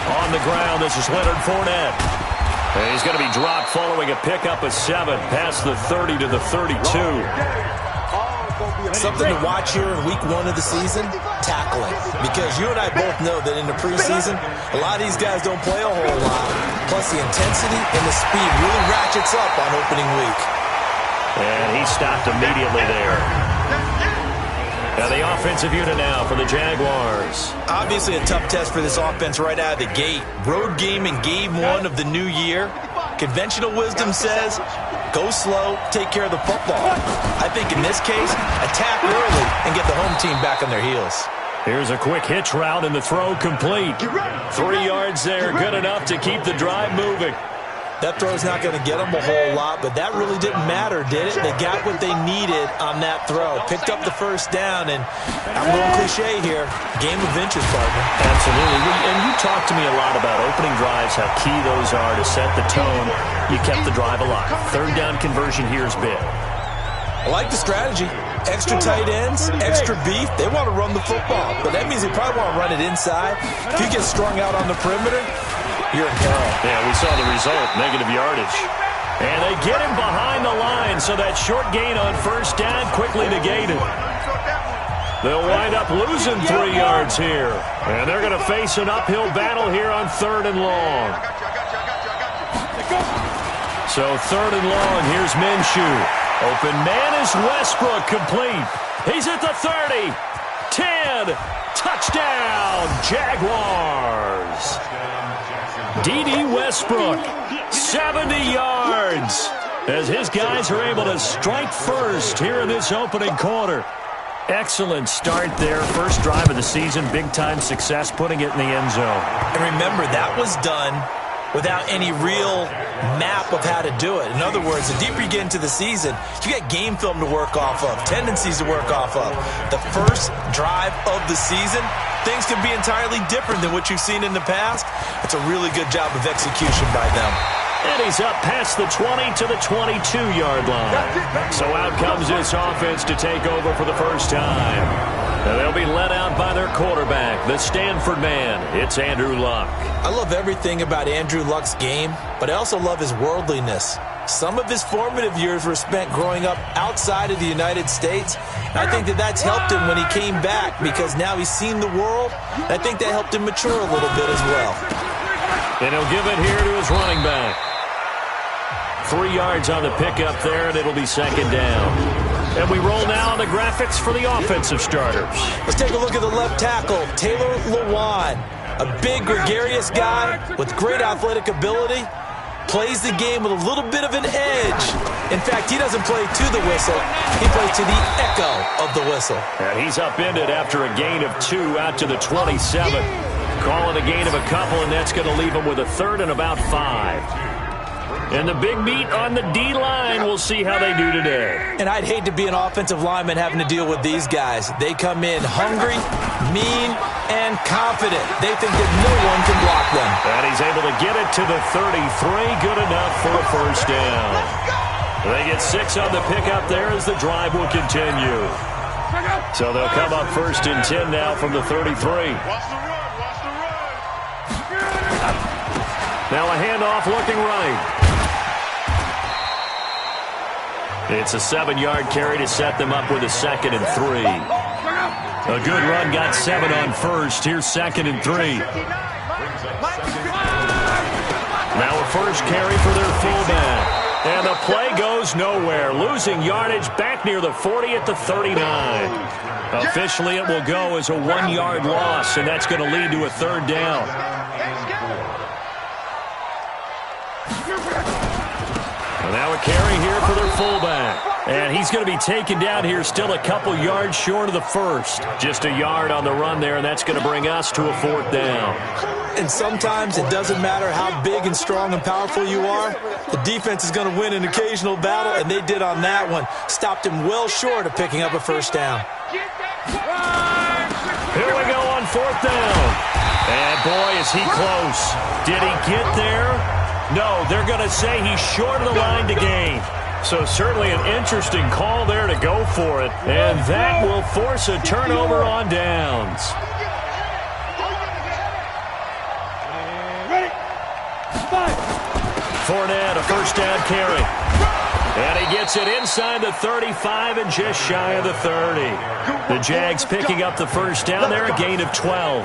On the ground, this is Leonard Fournette. And he's going to be dropped following a pickup of 7 past the 30 to the 32. Something to watch here in week 1 of the season, tackling. Because you and I both know that in the preseason, a lot of these guys don't play a whole lot. Plus the intensity and the speed really ratchets up on opening week. And he stopped immediately there. Now the offensive unit now for the Jaguars. Obviously a tough test for this offense right out of the gate. Road game in game 1 of the new year. Conventional wisdom says, go slow, take care of the football. I think in this case, attack early and get the home team back on their heels. Here's a quick hitch route and the throw complete. 3 yards there, good enough to keep the drive moving. That throw's not going to get them a whole lot, but that really didn't matter, did it? They got what they needed on that throw. Picked up the first down, and I'm going cliche here. Game of inches, partner. Absolutely. And you talked to me a lot about opening drives, how key those are to set the tone. You kept the drive alive. Third down conversion here is big. I like the strategy. Extra tight ends, extra beef. They want to run the football, but that means they probably want to run it inside. If you get strung out on the perimeter, you're in peril. Yeah, we saw the result, negative yardage. And they get him behind the line, so that short gain on first down quickly negated. They'll wind up losing 3 yards here. And they're going to face an uphill battle here on 3rd and long. So 3rd and long, here's Minshew. Open man is Westbrook, complete. He's at the 30. 10. Touchdown, Jaguars. D.D. Westbrook, 70 yards, as his guys are able to strike first here in this opening quarter. Excellent start there. First drive of the season, big-time success, putting it in the end zone. And remember, that was done without any real map of how to do it. In other words, the deeper you get into the season, you get game film to work off of, tendencies to work off of. The first drive of the season, things can be entirely different than what you've seen in the past. It's a really good job of execution by them. And he's up past the 20 to the 22-yard line. So out comes this offense to take over for the first time. And they'll be led out by their quarterback, the Stanford man. It's Andrew Luck. I love everything about Andrew Luck's game, but I also love his worldliness. Some of his formative years were spent growing up outside of the United States. I think that that's helped him when he came back because now he's seen the world. I think that helped him mature a little bit as well. And he'll give it here to his running back. 3 yards on the pickup there, and it'll be 2nd down. And we roll now on the graphics for the offensive starters. Let's take a look at the left tackle, Taylor Lewan. A big, gregarious guy with great athletic ability. Plays the game with a little bit of an edge. In fact, he doesn't play to the whistle. He plays to the echo of the whistle. And he's upended after a gain of 2 out to the 27. Call it a gain of a couple, and that's going to leave him with a 3rd and about 5. And the big meat on the D-line, we'll see how they do today. And I'd hate to be an offensive lineman having to deal with these guys. They come in hungry, mean, and confident. They think that no one can block them. And he's able to get it to the 33. Good enough for a first down. They get 6 on the pickup there as the drive will continue. So they'll come up 1st and 10 now from the 33. Now a handoff looking right. It's a 7-yard carry to set them up with a 2nd and 3. A good run got 7 on first. Here's 2nd and 3. Now a first carry for their fullback. And the play goes nowhere. Losing yardage back near the 40 at the 39. Officially it will go as a 1-yard loss, and that's going to lead to a 3rd down. Now a carry here for their fullback. And he's going to be taken down here still a couple yards short of the first. Just a yard on the run there, and that's going to bring us to a 4th down. And sometimes it doesn't matter how big and strong and powerful you are. The defense is going to win an occasional battle, and they did on that one. Stopped him well short of picking up a first down. Here we go on 4th down. And boy, is he close. Did he get there? No, they're going to say he's short of the line to gain. So certainly an interesting call there to go for it. And that will force a turnover on downs. Fournette, a first down carry. And he gets it inside the 35 and just shy of the 30. The Jags picking up the first down there, a gain of 12.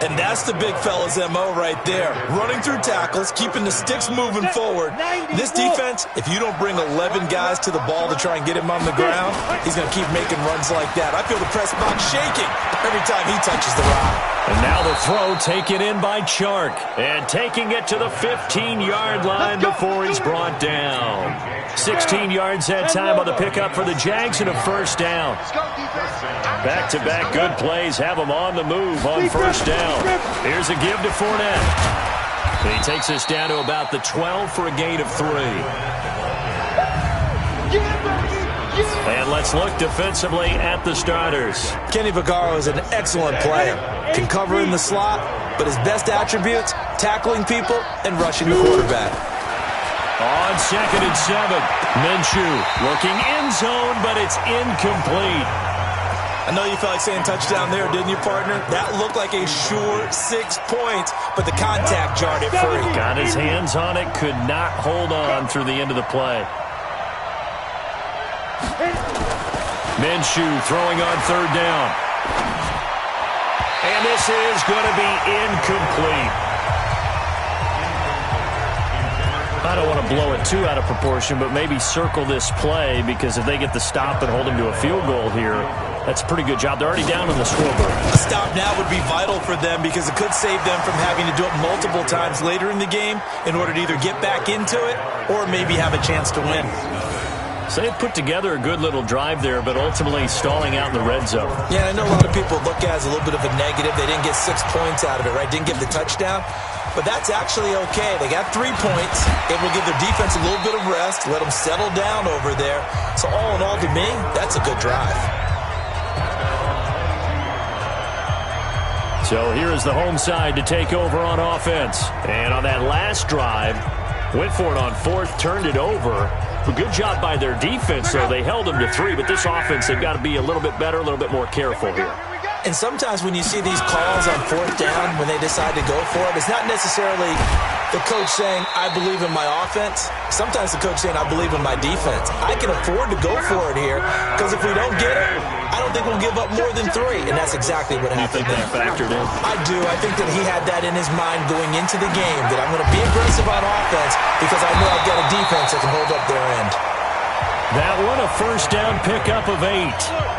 And that's the big fella's MO right there. Running through tackles, keeping the sticks moving forward. This defense, if you don't bring 11 guys to the ball to try and get him on the ground, he's going to keep making runs like that. I feel the press box shaking every time he touches the rock. And now the throw taken in by Chark. And taking it to the 15-yard line before he's brought down. 16 yards that time on the pickup for the Jags and a first down. Back-to-back good plays have them on the move on first down. Here's a give to Fournette. He takes us down to about the 12 for a gain of 3. And let's look defensively at the starters. Kenny Vaccaro is an excellent player. Can cover in the slot, but his best attributes, tackling people and rushing the quarterback. On 2nd and 7, Minshew looking end zone, but it's incomplete. I know you felt like saying touchdown there, didn't you, partner? That looked like a sure 6 points, but the contact jarred it free. Got his hands on it, could not hold on through the end of the play. Minshew throwing on 3rd down. And this is going to be incomplete. I don't want to blow it too out of proportion, but maybe circle this play, because if they get the stop and hold him to a field goal here, that's a pretty good job. They're already down on the scoreboard. A stop now would be vital for them, because it could save them from having to do it multiple times later in the game in order to either get back into it or maybe have a chance to win. So they put together a good little drive there, but ultimately stalling out in the red zone. Yeah, I know a lot of people look at it as a little bit of a negative. They didn't get 6 points out of it, right? Didn't get the touchdown. But that's actually okay. They got 3 points. It will give their defense a little bit of rest, let them settle down over there. So all in all, to me, that's a good drive. So here is the home side to take over on offense. And on that last drive, went for it on 4th, turned it over. A good job by their defense, though. They held them to 3, but this offense, they've got to be a little bit better, a little bit more careful here. And sometimes when you see these calls on 4th down, when they decide to go for it, it's not necessarily the coach saying, I believe in my offense. Sometimes the coach saying, I believe in my defense. I can afford to go for it here, because if we don't get it, I don't think we'll give up more than 3. And that's exactly what happened there. You think that factored in? I do. I think that he had that in his mind going into the game, that I'm going to be aggressive on offense because I know I've got a defense that can hold up their end. That one, a first down pickup of 8.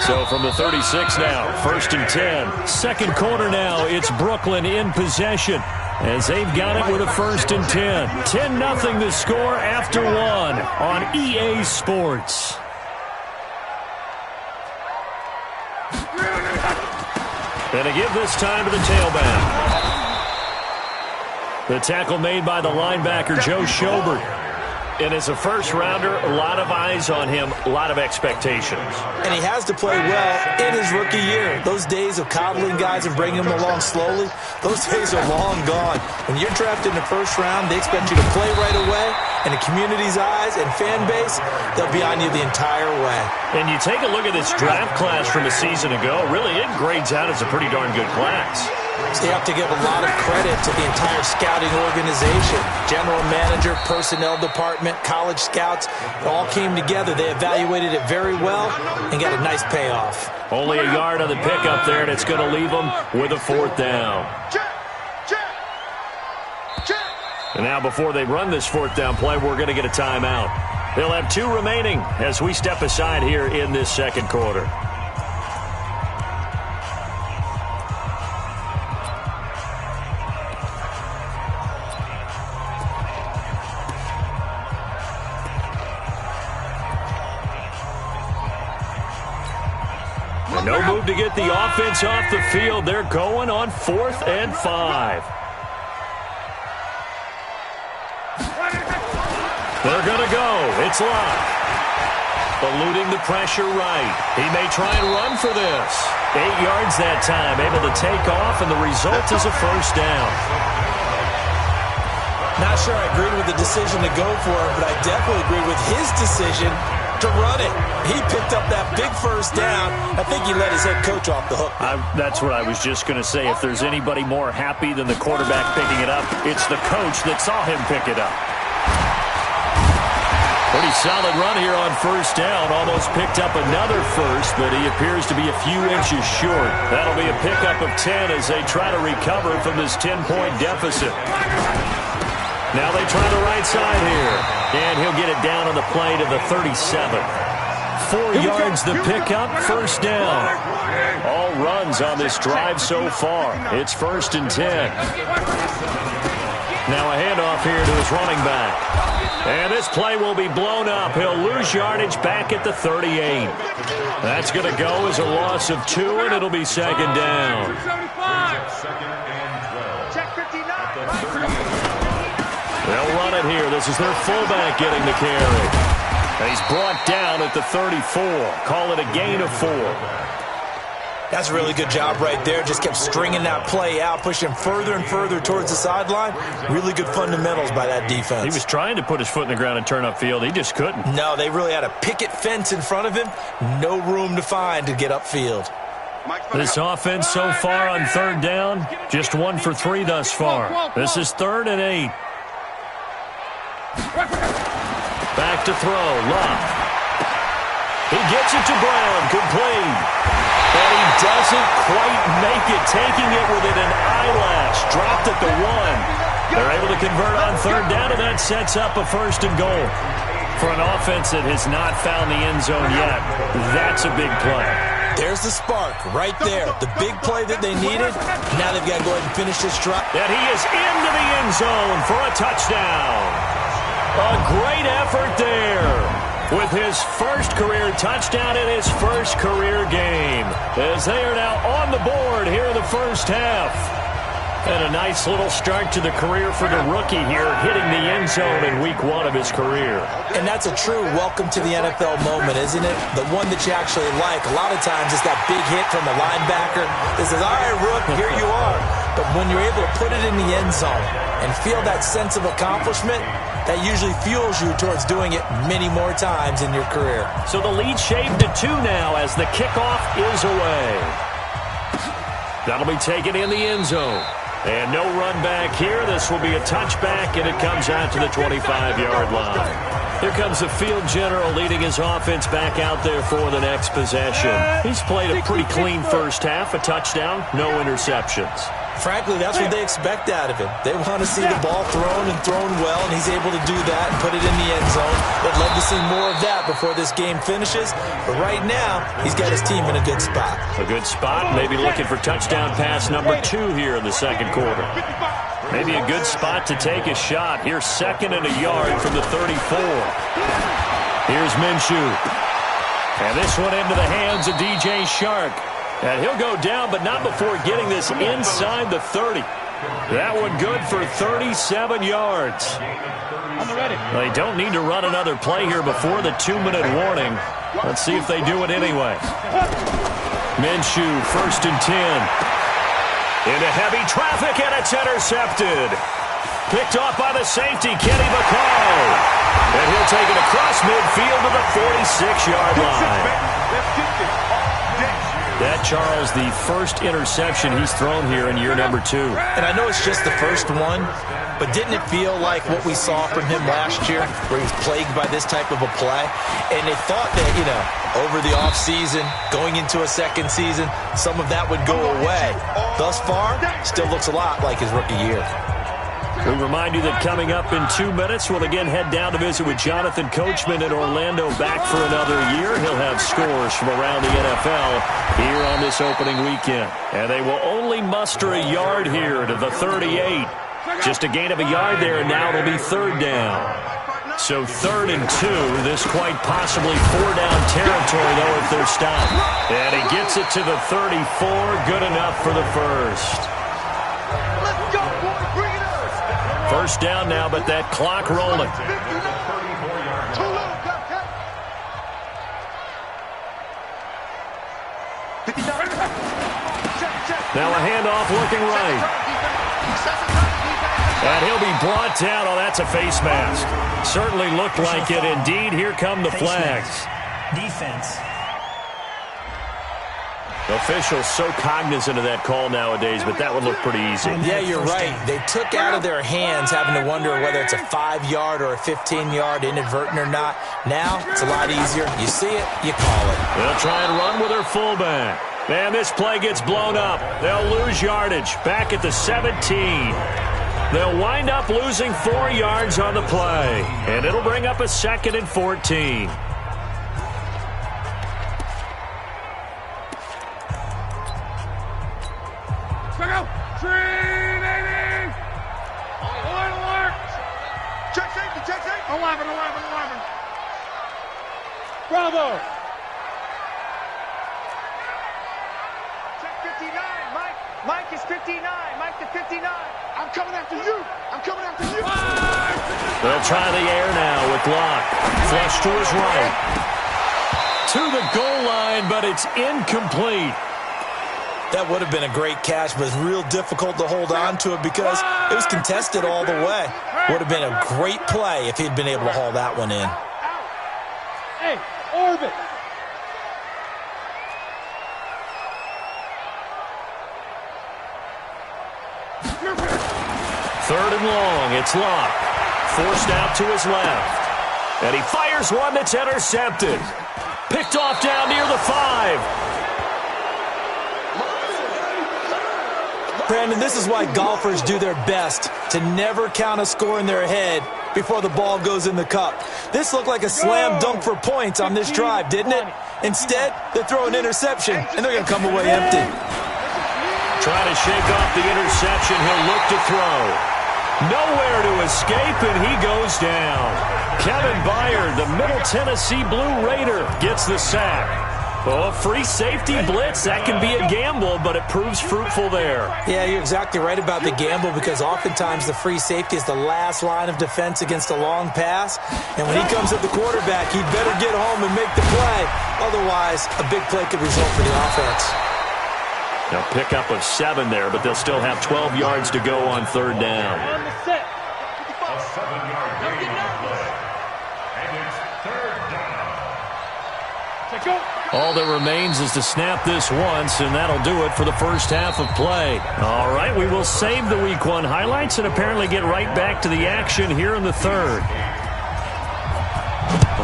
So from the 36 now, 1st and 10. 2nd quarter now, it's Brooklyn in possession as they've got it with a 1st and 10. 10-0 the score after 1 on EA Sports. And to give this time to the tailback. The tackle made by the linebacker, Joe Schobert. And as a first-rounder, a lot of eyes on him, a lot of expectations. And he has to play well in his rookie year. Those days of coddling guys and bringing them along slowly, those days are long gone. When you're drafted in the 1st round, they expect you to play right away. And the community's eyes and fan base, they'll be on you the entire way. And you take a look at this draft class from a season ago, really it grades out as a pretty darn good class. So you have to give a lot of credit to the entire scouting organization. General manager, personnel department, college scouts, it all came together. They evaluated it very well and got a nice payoff. Only a yard on the pickup there, and it's going to leave them with a 4th down. And now before they run this 4th down play, we're going to get a timeout. They'll have 2 remaining as we step aside here in this 2nd quarter. No move to get the offense off the field. They're going on 4th and 5. They're going to go. It's locked. Eluding the pressure right. He may try and run for this. 8 yards that time. Able to take off, and the result is a first down. Not sure I agreed with the decision to go for it, but I definitely agree with his decision to run it. He picked up that big first down. I think he let his head coach off the hook. That's what I was just going to say. If there's anybody more happy than the quarterback picking it up, it's the coach that saw him pick it up. Pretty solid run here on first down. Almost picked up another first, but he appears to be a few inches short. That'll be a pickup of 10 as they try to recover from this 10-point deficit. Now they try the right side here. And he'll get it down on the play to the 37. 4 yards the pickup, first down. All runs on this drive so far. It's 1st and 10. Now a handoff here to his running back. And this play will be blown up. He'll lose yardage back at the 38. That's going to go as a loss of 2, and it'll be 2nd down. They'll run it here. This is their fullback getting the carry. And he's brought down at the 34. Call it a gain of 4. That's a really good job right there. Just kept stringing that play out, pushing further and further towards the sideline. Really good fundamentals by that defense. He was trying to put his foot in the ground and turn upfield. He just couldn't. No, they really had a picket fence in front of him. No room to find to get upfield. This offense so far on 3rd down, just 1 for 3 thus far. This is 3rd and 8. Back to throw, Love. He gets it to Brown, complete. And he doesn't quite make it, taking it within an eyelash. Dropped at the 1. They're able to convert on 3rd down, and that sets up a 1st and goal. For an offense that has not found the end zone yet, that's a big play. There's the spark right there. The big play that they needed. Now they've got to go ahead and finish this drive. And he is into the end zone for a touchdown. A great effort there with his first career touchdown in his first career game, as they are now on the board here in the first half. And a nice little start to the career for the rookie here, hitting the end zone in week 1 of his career. And that's a true welcome to the NFL moment, isn't it? The one that you actually like. A lot of times it's that big hit from the linebacker that says, all right, Rook, here you are. But when you're able to put it in the end zone and feel that sense of accomplishment, that usually fuels you towards doing it many more times in your career. So the lead shaved to 2 now as the kickoff is away. That'll be taken in the end zone. And no run back here. This will be a touchback, and it comes out to the 25-yard line. Here comes the field general leading his offense back out there for the next possession. He's played a pretty clean first half, a touchdown, no interceptions. Frankly, that's what they expect out of him. They want to see the ball thrown and thrown well, and he's able to do that and put it in the end zone. They'd love to see more of that before this game finishes. But right now, he's got his team in a good spot. A good spot, maybe looking for touchdown pass number 2 here in the second quarter. Maybe a good spot to take a shot. Here's 2nd and a yard from the 34. Here's Minshew. And this one into the hands of DJ Shark. And he'll go down, but not before getting this inside the 30. That one good for 37 yards. They don't need to run another play here before the 2-minute warning. Let's see if they do it anyway. Minshew, 1st and 10. Into heavy traffic, and it's intercepted. Picked off by the safety, Kenny Vaccaro. And he'll take it across midfield to the 46-yard line. That, Charles, the first interception he's thrown here in year number 2. And I know it's just the first one, but didn't it feel like what we saw from him last year, where he was plagued by this type of a play? And they thought that, over the offseason, going into a second season, some of that would go away. Thus far, still looks a lot like his rookie year. We remind you that coming up in 2 minutes, we'll again head down to visit with Jonathan Coachman in Orlando, back for another year. He'll have scores from around the NFL here on this opening weekend. And they will only muster a yard here to the 38. Just a gain of a yard there, and now it'll be 3rd down. So 3rd and 2, this quite possibly 4-down territory, though, if they're stopped. And he gets it to the 34, good enough for the first. First down now, but that clock rolling. Now a handoff looking right. And he'll be brought down. Oh, that's a face mask. Certainly looked like it. Indeed, here come the flags. Defense. Officials so cognizant of that call nowadays, but that would look pretty easy. Yeah, you're right. They took out of their hands having to wonder whether it's a 5-yard or a 15-yard inadvertent or not. Now, it's a lot easier. You see it, you call it. They'll try and run with their fullback. And this play gets blown up. They'll lose yardage back at the 17. They'll wind up losing 4 yards on the play. And it'll bring up a 2nd and 14. Bravo! Check 59, Mike. Mike is 59. Mike to 59. I'm coming after you. I'm coming after you. They'll try the air now with Locke. Flush to his right. To the goal line, but it's incomplete. That would have been a great catch, but it's real difficult to hold on to it because it was contested all the way. Would have been a great play if he'd been able to haul that one in. Hey, orbit. Third and long. It's Locke. Forced out to his left. And he fires one that's intercepted. Picked off down near the 5. Brandon, this is why golfers do their best to never count a score in their head before the ball goes in the cup. This looked like a slam dunk for points on this drive, didn't it? Instead, they throw an interception, and they're going to come away empty. Trying to shake off the interception. He'll look to throw. Nowhere to escape, and he goes down. Kevin Byard, the Middle Tennessee Blue Raider, gets the sack. Oh, free safety blitz, that can be a gamble, but it proves fruitful there. Yeah, you're exactly right about the gamble because oftentimes the free safety is the last line of defense against a long pass. And when he comes at the quarterback, he'd better get home and make the play. Otherwise, a big play could result for the offense. They'll pick up of 7 there, but they'll still have 12 yards to go on third down. On the set. Go. All that remains is to snap this once, and that'll do it for the first half of play. All right, we will save the Week 1 highlights and apparently get right back to the action here in the third.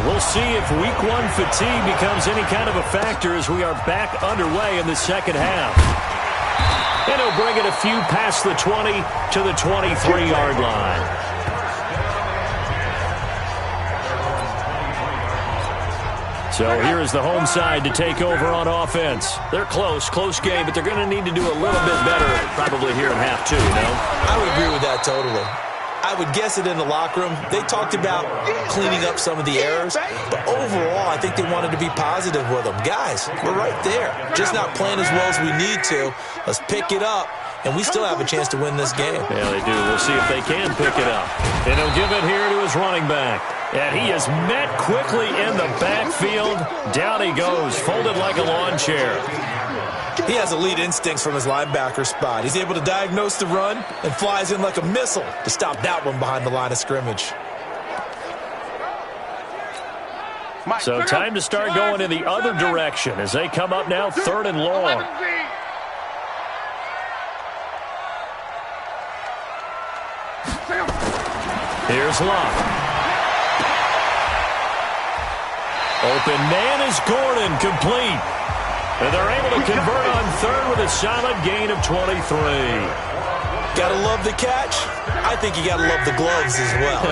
We'll see if Week 1 fatigue becomes any kind of a factor as we are back underway in the second half. And he'll bring it a few past the 20 to the 23-yard line. So here is the home side to take over on offense. They're close game, but they're going to need to do a little bit better probably here in half 2, no? I would agree with that totally. I would guess it in the locker room. They talked about cleaning up some of the errors, but overall, I think they wanted to be positive with them. Guys, we're right there. Just not playing as well as we need to. Let's pick it up, and we still have a chance to win this game. Yeah, they do. We'll see if they can pick it up. And he'll give it here to his running back. And he is met quickly in the backfield. Down he goes, folded like a lawn chair. He has elite instincts from his linebacker spot. He's able to diagnose the run and flies in like a missile to stop that one behind the line of scrimmage. So time to start going in the other direction as they come up now third and long. Here's Locke. Open man is Gordon, complete. And they're able to convert on third with a solid gain of 23. Gotta love the catch. I think you gotta love the gloves as well.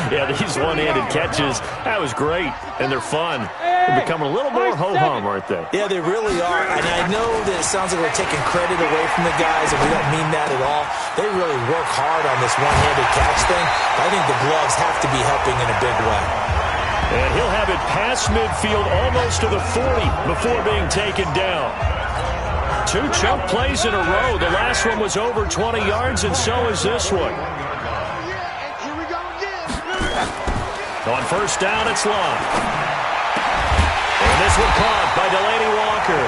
Yeah, these one-handed catches, that was great. And they're fun. They're becoming a little more ho-hum, aren't they? Yeah, they really are. And I know that it sounds like we're taking credit away from the guys, and we don't mean that at all. They really work hard on this one-handed catch thing. I think the gloves have to be helping in a big way. And he'll have it past midfield almost to the 40 before being taken down. 2 chunk plays in a row. The last one was over 20 yards, and so is this one. On first down, it's Locke. And this one caught by Delaney Walker.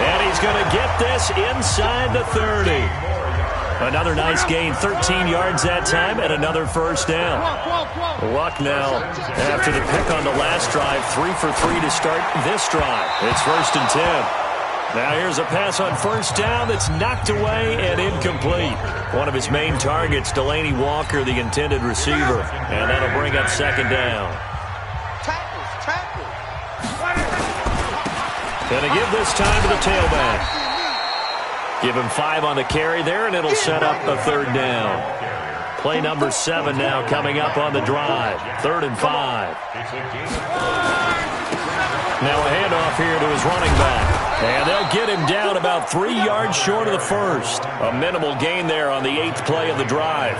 And he's going to get this inside the 30. Another nice gain, 13 yards that time, and another first down. Luck now, after the pick on the last drive, 3 for 3 to start this drive. It's 1st and 10. Now here's a pass on first down that's knocked away and incomplete. One of his main targets, Delaney Walker, the intended receiver. And that'll bring up 2nd down. Gonna give this time to the tailback. Give him 5 on the carry there, and it'll set up a 3rd down. Play number 7 now coming up on the drive. 3rd and 5. Now a handoff here to his running back. And they'll get him down about 3 yards short of the first. A minimal gain there on the 8th play of the drive.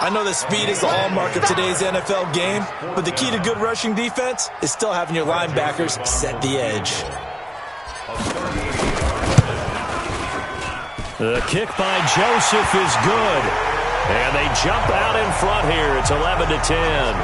I know that speed is the hallmark of today's NFL game, but the key to good rushing defense is still having your linebackers set the edge. The kick by Joseph is good. And they jump out in front here. It's 11 to 10.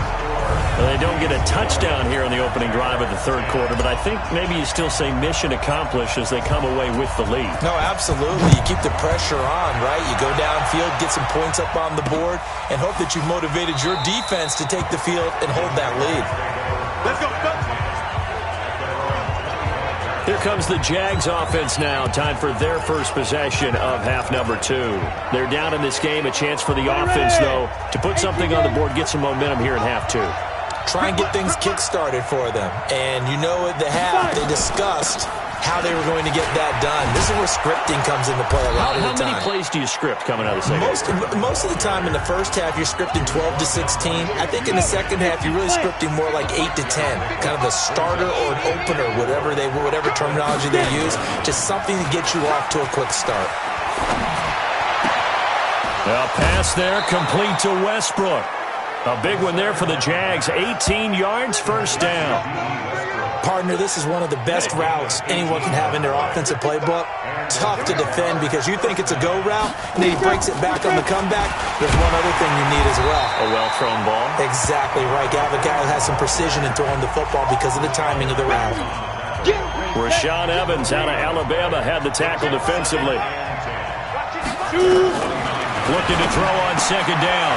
They don't get a touchdown here on the opening drive of the 3rd quarter, but I think maybe you still say mission accomplished as they come away with the lead. No, absolutely. You keep the pressure on, right? You go downfield, get some points up on the board, and hope that you've motivated your defense to take the field and hold that lead. Let's go. Here comes the Jags offense now. Time for their first possession of half number 2. They're down in this game. A chance for the offense, though, to put something on the board, get some momentum here in half 2. Try and get things kick-started for them. And you know at the half, they discussed how they were going to get that done. This is where scripting comes into play a lot of the time. How many plays do you script coming out of the second? Most of the time in the first half, you're scripting 12 to 16. I think in the second half, you're really scripting more like 8 to 10. Kind of a starter or an opener, whatever terminology they use. Just something to get you off to a quick start. A pass there, complete to Westbrook. A big one there for the Jags. 18 yards, first down. Partner, this is one of the best routes anyone can have in their offensive playbook. Tough to defend because you think it's a go route, and then he breaks it back on the comeback. There's one other thing you need as well. A well-thrown ball. Exactly right. You have a guy who has some precision in throwing the football because of the timing of the route. Rashaan Evans out of Alabama had the tackle defensively. Looking to throw on 2nd down.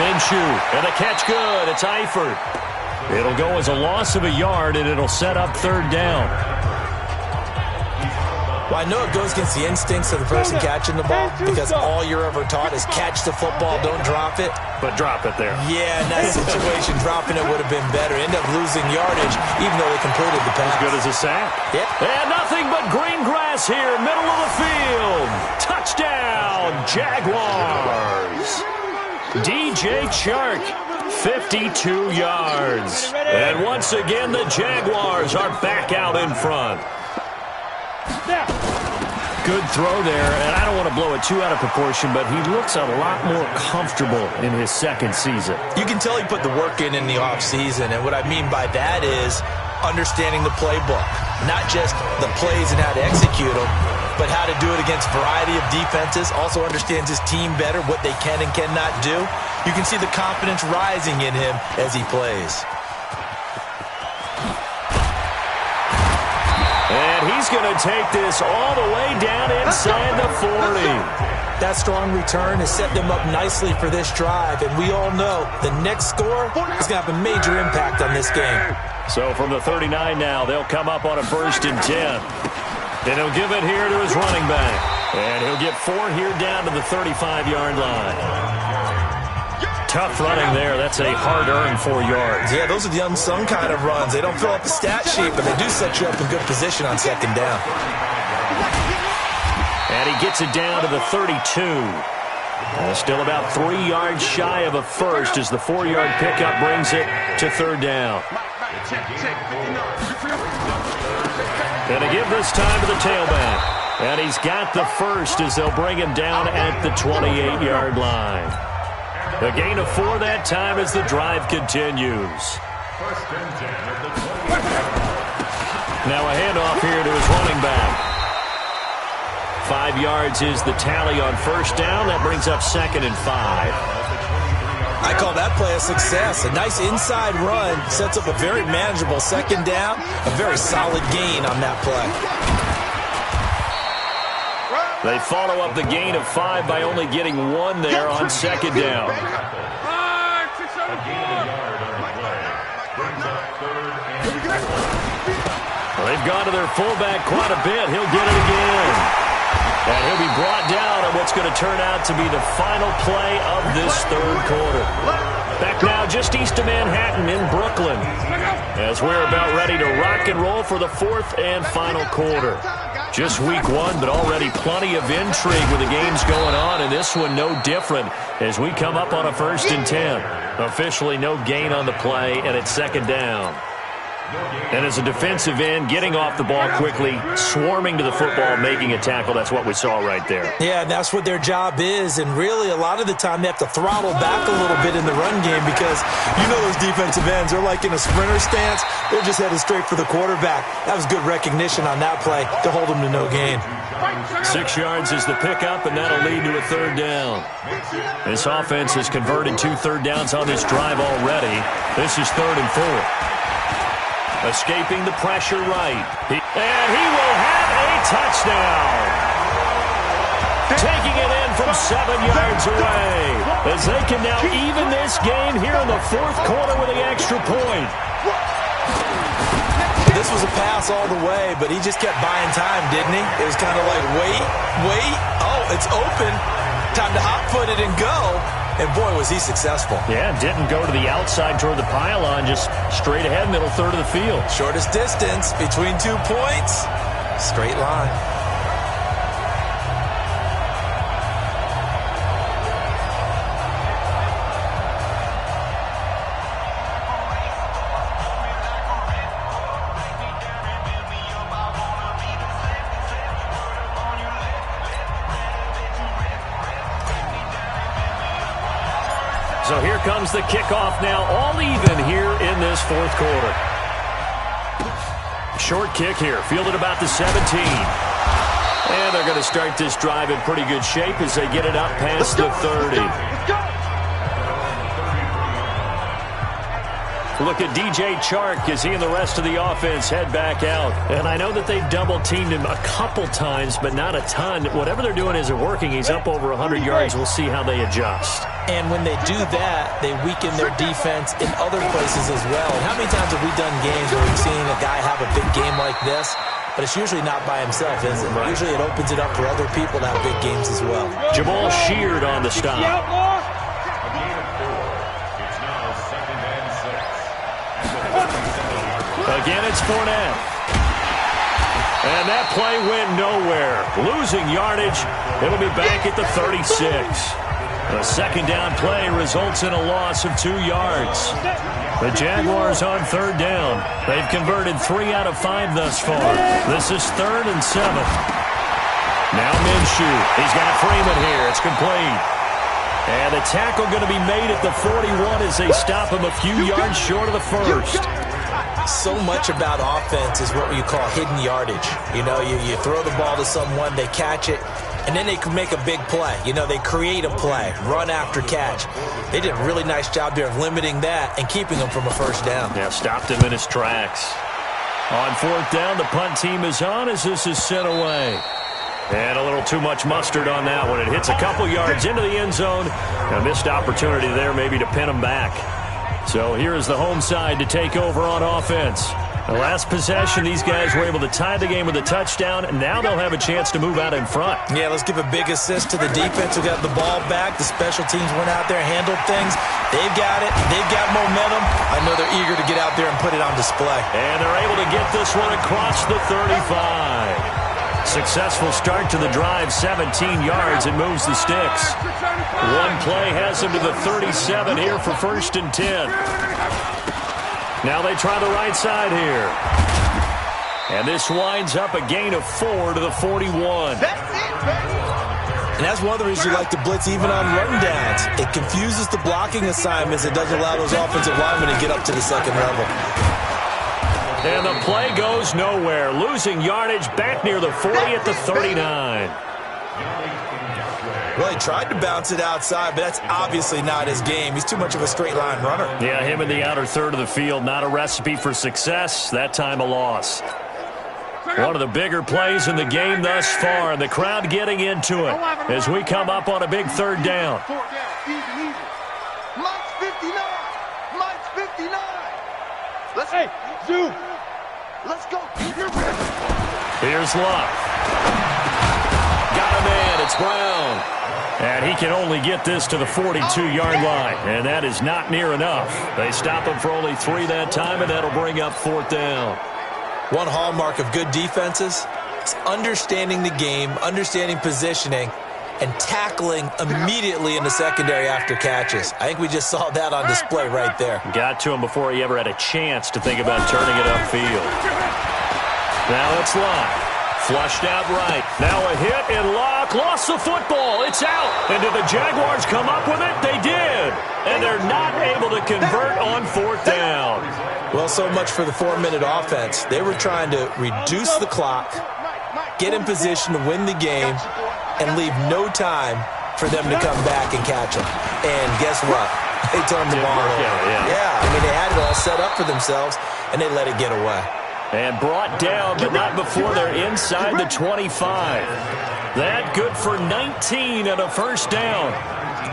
Minshew, and the catch good. It's Eifert. It'll go as a loss of a yard, and it'll set up 3rd down. Well, I know it goes against the instincts of the person catching the ball because all you're ever taught is catch the football, don't drop it. But drop it there. Yeah, in that situation, dropping it would have been better. End up losing yardage, even though they completed the pass. As good as a sack. Yep. And nothing but green grass here, middle of the field. Touchdown, Jaguars. DJ Chark, 52 yards. And once again, the Jaguars are back out in front. Good throw there, and I don't want to blow it too out of proportion, but he looks a lot more comfortable in his 2nd season. You can tell he put the work in the offseason, and what I mean by that is understanding the playbook. Not just the plays and how to execute them, but how to do it against a variety of defenses. Also understands his team better, what they can and cannot do. You can see the confidence rising in him as he plays. And he's going to take this all the way down inside the 40. That strong return has set them up nicely for this drive, and we all know the next score is going to have a major impact on this game. So from the 39 now, they'll come up on a 1st and 10. And he'll give it here to his running back. And he'll get 4 here down to the 35-yard line. Tough running there. That's a hard-earned 4 yards. Yeah, those are the unsung kind of runs. They don't fill up the stat sheet, but they do set you up in good position on 2nd down. And he gets it down to the 32. Still about 3 yards shy of a first as the 4-yard pickup brings it to 3rd down. And to give this time to the tailback. And he's got the first as they'll bring him down at the 28-yard line. A gain of 4 that time as the drive continues. Now a handoff here to his running back. 5 yards is the tally on 1st down. That brings up 2nd and 5. I call that play a success. A nice inside run sets up a very manageable 2nd down. A very solid gain on that play. They follow up the gain of 5 by only getting 1 there on second down. They've gone to their fullback quite a bit. He'll get it again. And he'll be brought down on what's going to turn out to be the final play of this third quarter. Back now just east of Manhattan in Brooklyn, as we're about ready to rock and roll for the fourth and final quarter. Just week 1, but already plenty of intrigue with the games going on, and this one no different as we come up on a 1st and 10. Officially no gain on the play, and it's second down. And as a defensive end, getting off the ball quickly, swarming to the football, making a tackle, that's what we saw right there. Yeah, and that's what their job is. And really, a lot of the time, they have to throttle back a little bit in the run game because you know those defensive ends, they're like in a sprinter stance. They're just headed straight for the quarterback. That was good recognition on that play to hold them to no gain. 6 yards is the pickup, and that'll lead to a third down. This offense has converted 2 third downs on this drive already. This is 3rd and 4. Escaping the pressure right. And he will have a touchdown. Taking it in from 7 yards away. As they can now even this game here in the 4th quarter with the extra point. This was a pass all the way, but he just kept buying time, didn't he? It was kind of like, wait. Oh, it's open. Time to hot-foot it and go. And, boy, was he successful. Yeah, didn't go to the outside toward the pylon, just straight ahead, middle third of the field. Shortest distance between 2 points. Straight line. So here comes the kickoff now, all even here in this 4th quarter. Short kick here, fielded about the 17. And they're going to start this drive in pretty good shape as they get it up past the 30. Look at DJ Chark as he and the rest of the offense head back out. And I know that they've double-teamed him a couple times, but not a ton. Whatever they're doing isn't working. He's up over 100 yards. We'll see how they adjust. And when they do that, they weaken their defense in other places as well. And how many times have we done games where we've seen a guy have a big game like this? But it's usually not by himself, is it? Right. Usually it opens it up for other people to have big games as well. Jamal Sheard on the stop. Again, it's Fournette. And that play went nowhere. Losing yardage. It'll be back at the 36. A second down play results in a loss of 2 yards. The Jaguars on 3rd down. They've converted 3 out of 5 thus far. This is 3rd and 7. Now Minshew. He's got Freeman here. It's complete. And the tackle going to be made at the 41 as they stop him a few yards short of the first. So much about offense is what you call hidden yardage. You know, you throw the ball to someone, they catch it, and then they can make a big play. You know, they create a play, run after catch. They did a really nice job there of limiting that and keeping him from a first down. Yeah, stopped him in his tracks. On 4th down, the punt team is on as this is sent away. And a little too much mustard on that one. It hits a couple yards into the end zone. A missed opportunity there maybe to pin him back. So here is the home side to take over on offense. The last possession, these guys were able to tie the game with a touchdown, and now they'll have a chance to move out in front. Yeah, let's give a big assist to the defense who got the ball back. The special teams went out there, handled things. They've got it. They've got momentum. I know they're eager to get out there and put it on display. And they're able to get this one across the 35. Successful start to the drive, 17 yards. It moves the sticks. One play has them to the 37 here for 1st and 10. Now they try the right side here. And this winds up a gain of 4 to the 41. And that's one of the reasons you like to blitz even on run downs. It confuses the blocking assignments. It doesn't allow those offensive linemen to get up to the second level. And the play goes nowhere. Losing yardage back near the 40 at the 39. Well, he tried to bounce it outside, but that's obviously not his game. He's too much of a straight-line runner. Yeah, him in the outer third of the field, not a recipe for success. That time a loss. One of the bigger plays in the game thus far, and the crowd getting into it as we come up on a big third down. Mike's 59. Mike's 59. Hey, Zoo. Let's go. Here's Luck. Got a man. It's Brown. And he can only get this to the 42-yard line, and that is not near enough. They stop him for only 3 that time, and that'll bring up 4th down. One hallmark of good defenses is understanding the game, understanding positioning, and tackling immediately in the secondary after catches. I think we just saw that on display right there. Got to him before he ever had a chance to think about turning it upfield. Now it's Locke. Flushed out right. Now a hit, and Locke lost the football. It's out. And did the Jaguars come up with it? They did. And they're not able to convert on 4th down. Well, so much for the 4-minute offense. They were trying to reduce the clock, get in position to win the game, and leave no time for them to come back and catch them. And guess what? They turned the ball over. Yeah, I mean, they had it all set up for themselves, and they let it get away. And brought down, but not before they're inside the 25. That good for 19 and a 1st down.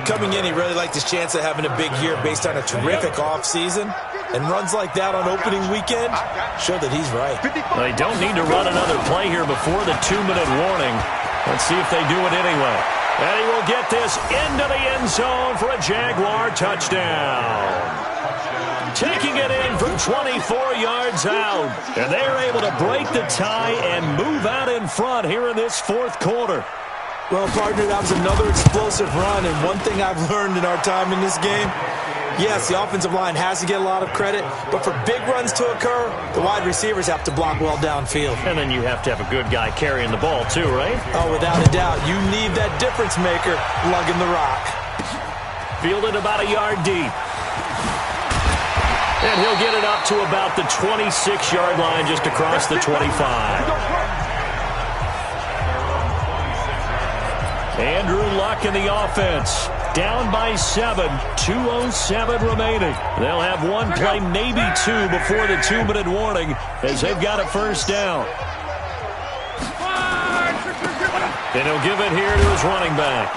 Coming in, he really liked his chance of having a big year based on a terrific offseason. And runs like that on opening weekend show that he's right. They don't need to run another play here before the 2-minute warning. Let's see if they do it anyway. And he will get this into the end zone for a Jaguar touchdown. Taking it in from 24 yards out. And they're able to break the tie and move out in front here in this 4th quarter. Well, partner, that was another explosive run. And one thing I've learned in our time in this game, yes, the offensive line has to get a lot of credit, but for big runs to occur, the wide receivers have to block well downfield. And then you have to have a good guy carrying the ball too, right? Oh, without a doubt. You need that difference maker lugging the rock. Fielded about a yard deep. And he'll get it up to about the 26-yard line just across the 25. Andrew Luck in the offense. Down by 7. 2:07 remaining. They'll have one play, maybe 2, before the 2-minute warning as they've got a 1st down. And he'll give it here to his running back.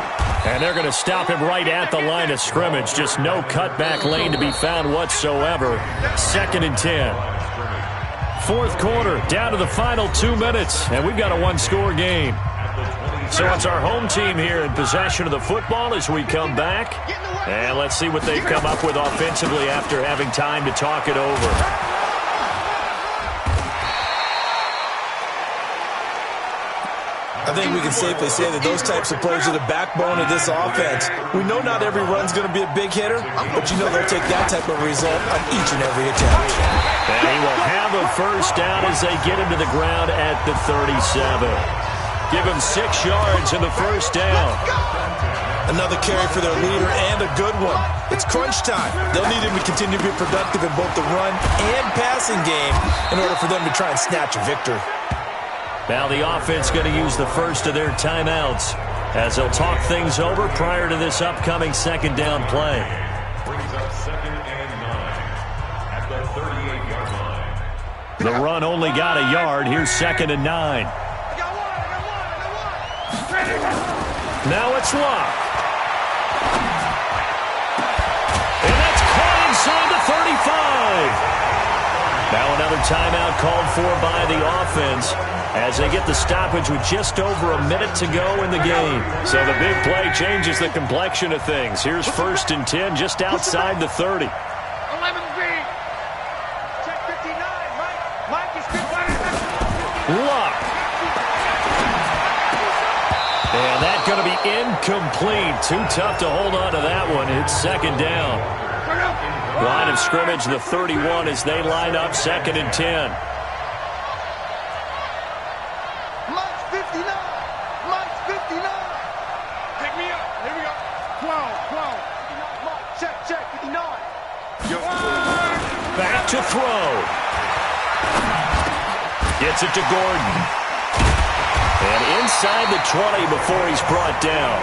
And they're going to stop him right at the line of scrimmage. Just no cutback lane to be found whatsoever. 2nd and 10. 4th quarter, down to the final 2 minutes, and we've got a 1-score game. So it's our home team here in possession of the football as we come back. And let's see what they've come up with offensively after having time to talk it over. I think we can safely say that those types of plays are the backbone of this offense. We know not every run's going to be a big hitter, but you know they'll take that type of result on each and every attempt. And he will have a 1st down as they get him to the ground at the 37. Give him 6 yards in the 1st down. Another carry for their leader and a good one. It's crunch time. They'll need him to continue to be productive in both the run and passing game in order for them to try and snatch a victory. Now the offense going to use the first of their timeouts as they'll talk things over prior to this upcoming 2nd down play. Brings up 2nd and 9 at the 38-yard line. The run only got a yard. Here's 2nd and 9. Now it's Luck. And that's caught inside the 35. Now another timeout called for by the offense as they get the stoppage with just over a minute to go in the game. So the big play changes the complexion of things. Here's 1st and 10 just outside the 30. 11 feet. Check 59. Mike is 59. Luck. And that's going to be incomplete. Too tough to hold on to that one. It's 2nd down. Line of scrimmage, the 31 as they line up 2nd and 10. Mike's 59. Mike's 59. Pick me up. Here we go. 12. 59. Mike. Check. 59. Back to throw. Gets it to Gordon. And inside the 20 before he's brought down.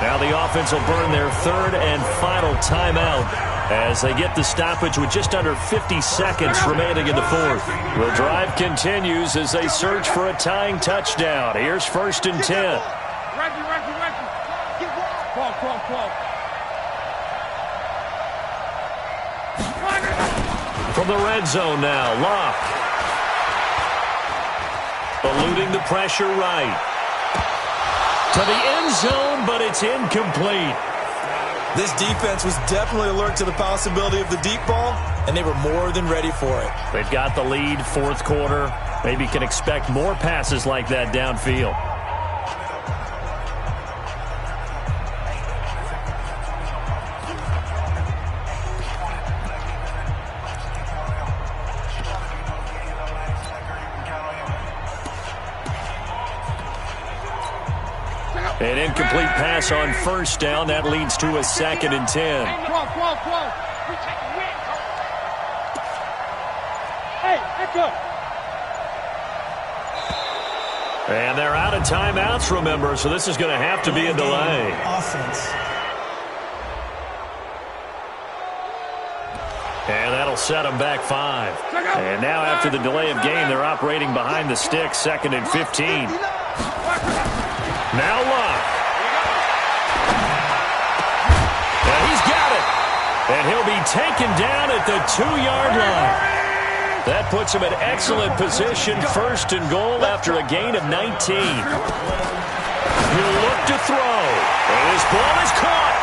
Now the offense will burn their 3rd and final timeout as they get the stoppage with just under 50 seconds remaining in the fourth. The drive continues as they search for a tying touchdown. Here's 1st and 10. From the red zone now, Locke. Eluding the pressure right. To the end zone, but it's incomplete. This defense was definitely alert to the possibility of the deep ball, and they were more than ready for it. They've got the lead, fourth quarter. Maybe can expect more passes like that downfield. An incomplete pass on 1st down. That leads to a 2nd and 10. And they're out of timeouts, remember, so this is going to have to be a delay. Offense. And that'll set them back 5. And now after the delay of game, they're operating behind the sticks, 2nd and 15. Now Locke. And he's got it. And he'll be taken down at the 2-yard line. That puts him in excellent position, 1st and goal after a gain of 19. He'll look to throw. And his ball is caught.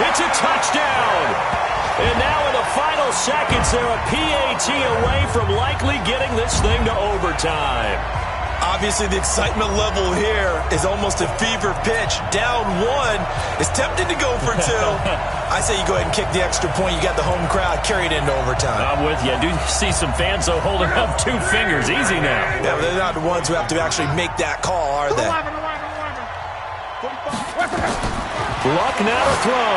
It's a touchdown. And now in the final seconds, they're a PAT away from likely getting this thing to overtime. Obviously, the excitement level here is almost a fever pitch. Down 1 is tempted to go for 2. I say you go ahead and kick the extra point. You got the home crowd carried into overtime. I'm with you. I do see some fans, though, holding up 2 fingers. Easy now. Yeah, but they're not the ones who have to actually make that call, are they? Luck now to throw.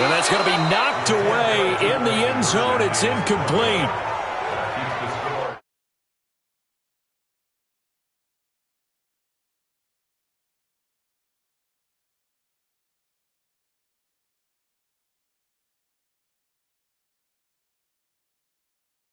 And that's going to be knocked away in the end zone. It's incomplete.